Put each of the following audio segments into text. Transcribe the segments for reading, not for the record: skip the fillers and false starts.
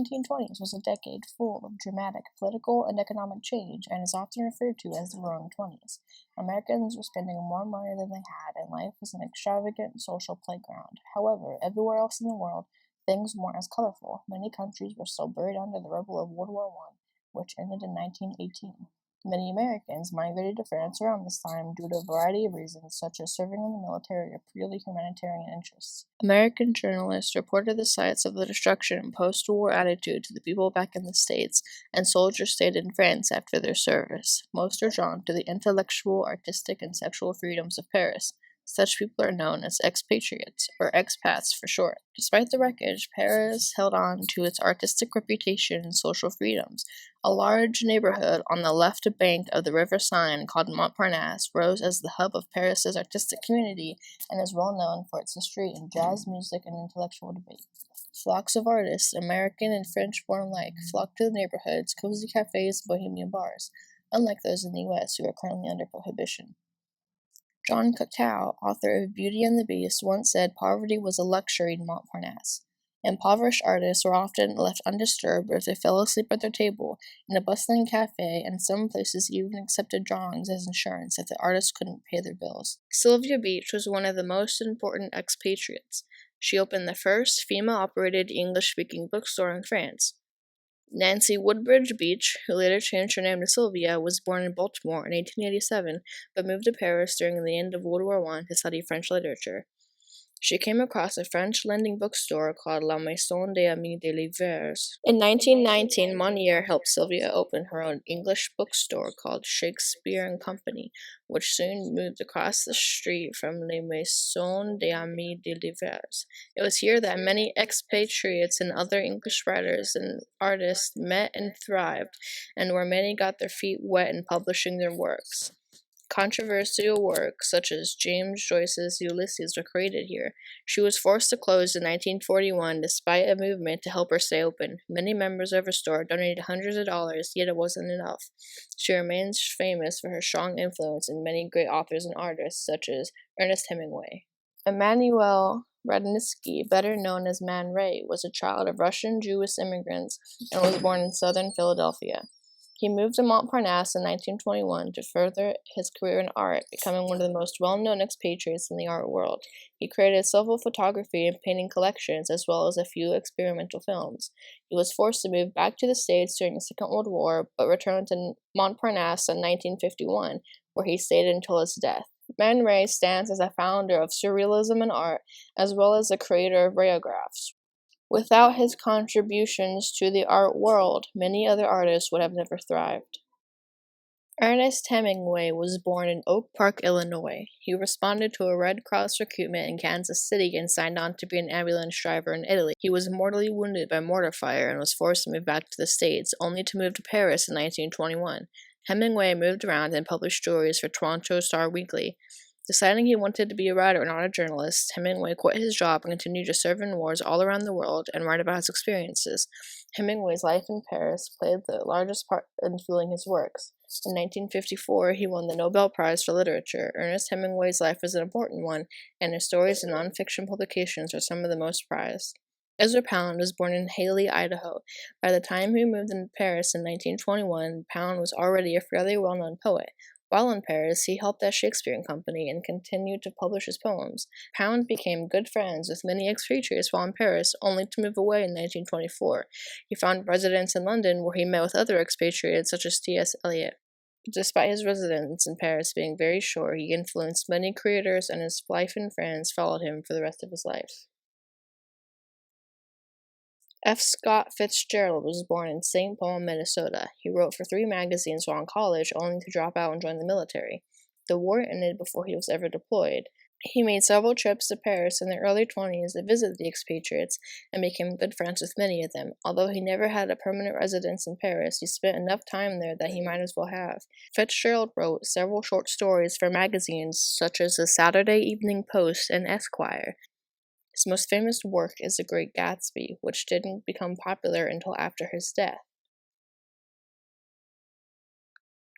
1920s was a decade full of dramatic political and economic change and is often referred to as the Roaring Twenties. Americans were spending more money than they had, and life was an extravagant social playground. However, everywhere else in the world, things weren't as colorful. Many countries were still buried under the rubble of World War I, which ended in 1918. Many Americans migrated to France around this time due to a variety of reasons, such as serving in the military or purely humanitarian interests. American journalists reported the sights of the destruction and post-war attitude to the people back in the States, and soldiers stayed in France after their service. Most are drawn to the intellectual, artistic, and sexual freedoms of Paris. Such people are known as expatriates, or expats for short. Despite the wreckage, Paris held on to its artistic reputation and social freedoms. A large neighborhood on the left bank of the River Seine, called Montparnasse, rose as the hub of Paris's artistic community and is well known for its history in jazz music and intellectual debate. Flocks of artists, American and French-born alike, flocked to the neighborhood's cozy cafes and bohemian bars, unlike those in the U.S. who are currently under prohibition. John Cocteau, author of Beauty and the Beast, once said poverty was a luxury in Montparnasse. Impoverished artists were often left undisturbed if they fell asleep at their table in a bustling cafe, and some places even accepted drawings as insurance if the artists couldn't pay their bills. Sylvia Beach was one of the most important expatriates. She opened the first female-operated English-speaking bookstore in France. Nancy Woodbridge Beach, who later changed her name to Sylvia, was born in Baltimore in 1887, but moved to Paris during the end of World War I to study French literature. She came across a French lending bookstore called La Maison des Amis des Livres. In 1919, Monnier helped Sylvia open her own English bookstore called Shakespeare and Company, which soon moved across the street from La Maison des Amis des Livres. It was here that many expatriates and other English writers and artists met and thrived, and where many got their feet wet in publishing their works. Controversial works such as James Joyce's Ulysses were created here. She was forced to close in 1941 despite a movement to help her stay open. Many members of her store donated hundreds of dollars, yet it wasn't enough. She remains famous for her strong influence in many great authors and artists such as Ernest Hemingway. Emanuel Radnitsky, better known as Man Ray, was a child of Russian Jewish immigrants and was born in southern Philadelphia. He moved to Montparnasse in 1921 to further his career in art, becoming one of the most well-known expatriates in the art world. He created several photography and painting collections, as well as a few experimental films. He was forced to move back to the States during the Second World War, but returned to Montparnasse in 1951, where he stayed until his death. Man Ray stands as a founder of surrealism in art, as well as a creator of rayographs. Without his contributions to the art world, many other artists would have never thrived. Ernest Hemingway was born in Oak Park, Illinois. He responded to a Red Cross recruitment in Kansas City and signed on to be an ambulance driver in Italy. He was mortally wounded by mortar fire and was forced to move back to the States, only to move to Paris in 1921. Hemingway moved around and published stories for Toronto Star Weekly. Deciding he wanted to be a writer and not a journalist, Hemingway quit his job and continued to serve in wars all around the world and write about his experiences. Hemingway's life in Paris played the largest part in fueling his works. In 1954, he won the Nobel Prize for Literature. Ernest Hemingway's life is an important one, and his stories and nonfiction publications are some of the most prized. Ezra Pound was born in Hailey, Idaho. By the time he moved into Paris in 1921, Pound was already a fairly well-known poet. While in Paris, he helped at Shakespeare and Company and continued to publish his poems. Pound became good friends with many expatriates while in Paris, only to move away in 1924. He found residence in London, where he met with other expatriates such as T.S. Eliot. Despite his residence in Paris being very short, he influenced many creators, and his life in France followed him for the rest of his life. F. Scott Fitzgerald was born in St. Paul, Minnesota. He wrote for 3 magazines while in college, only to drop out and join the military. The war ended before he was ever deployed. He made several trips to Paris in the early 1920s to visit the expatriates and became good friends with many of them. Although he never had a permanent residence in Paris, he spent enough time there that he might as well have. Fitzgerald wrote several short stories for magazines such as the Saturday Evening Post and Esquire. His most famous work is The Great Gatsby, which didn't become popular until after his death.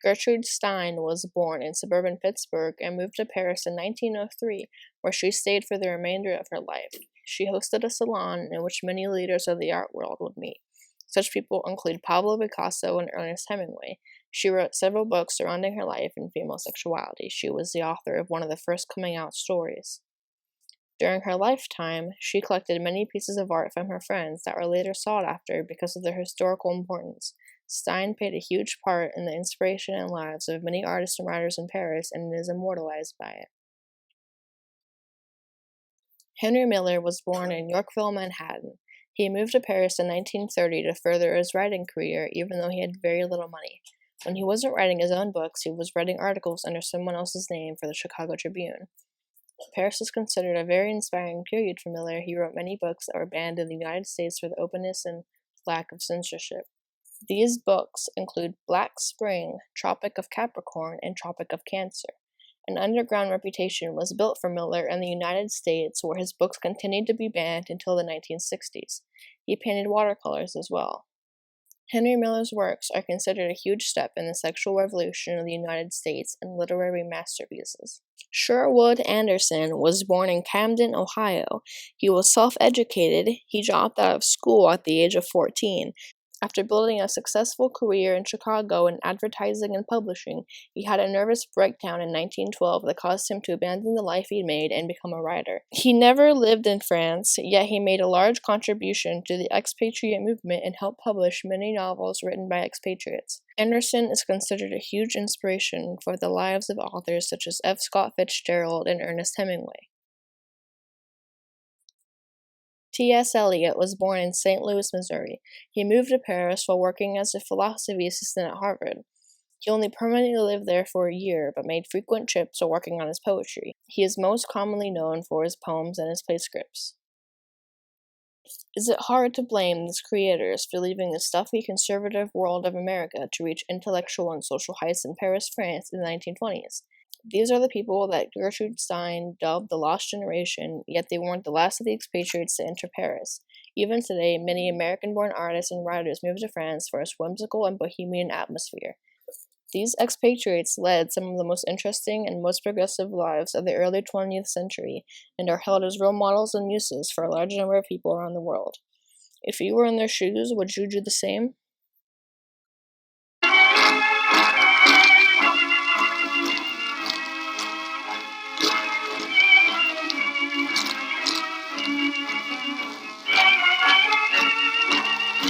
Gertrude Stein was born in suburban Pittsburgh and moved to Paris in 1903, where she stayed for the remainder of her life. She hosted a salon in which many leaders of the art world would meet. Such people include Pablo Picasso and Ernest Hemingway. She wrote several books surrounding her life and female sexuality. She was the author of one of the first coming out stories. During her lifetime, she collected many pieces of art from her friends that were later sought after because of their historical importance. Stein played a huge part in the inspiration and lives of many artists and writers in Paris and is immortalized by it. Henry Miller was born in Yorkville, Manhattan. He moved to Paris in 1930 to further his writing career, even though he had very little money. When he wasn't writing his own books, he was writing articles under someone else's name for the Chicago Tribune. Paris is considered a very inspiring period for Miller. He wrote many books that were banned in the United States for the openness and lack of censorship. These books include Black Spring, Tropic of Capricorn, and Tropic of Cancer. An underground reputation was built for Miller in the United States, where his books continued to be banned until the 1960s. He painted watercolors as well. Henry Miller's works are considered a huge step in the sexual revolution of the United States and literary masterpieces. Sherwood Anderson was born in Camden, Ohio. He was self-educated. He dropped out of school at the age of 14. After building a successful career in Chicago in advertising and publishing, he had a nervous breakdown in 1912 that caused him to abandon the life he'd made and become a writer. He never lived in France, yet he made a large contribution to the expatriate movement and helped publish many novels written by expatriates. Anderson is considered a huge inspiration for the lives of authors such as F. Scott Fitzgerald and Ernest Hemingway. T.S. Eliot was born in St. Louis, Missouri. He moved to Paris while working as a philosophy assistant at Harvard. He only permanently lived there for a year, but made frequent trips while working on his poetry. He is most commonly known for his poems and his play scripts. Is it hard to blame these creators for leaving the stuffy conservative world of America to reach intellectual and social heights in Paris, France in the 1920s? These are the people that Gertrude Stein dubbed the Lost Generation, yet they weren't the last of the expatriates to enter Paris. Even today, many American-born artists and writers move to France for its whimsical and bohemian atmosphere. These expatriates led some of the most interesting and most progressive lives of the early 20th century and are held as role models and muses for a large number of people around the world. If you were in their shoes, would you do the same?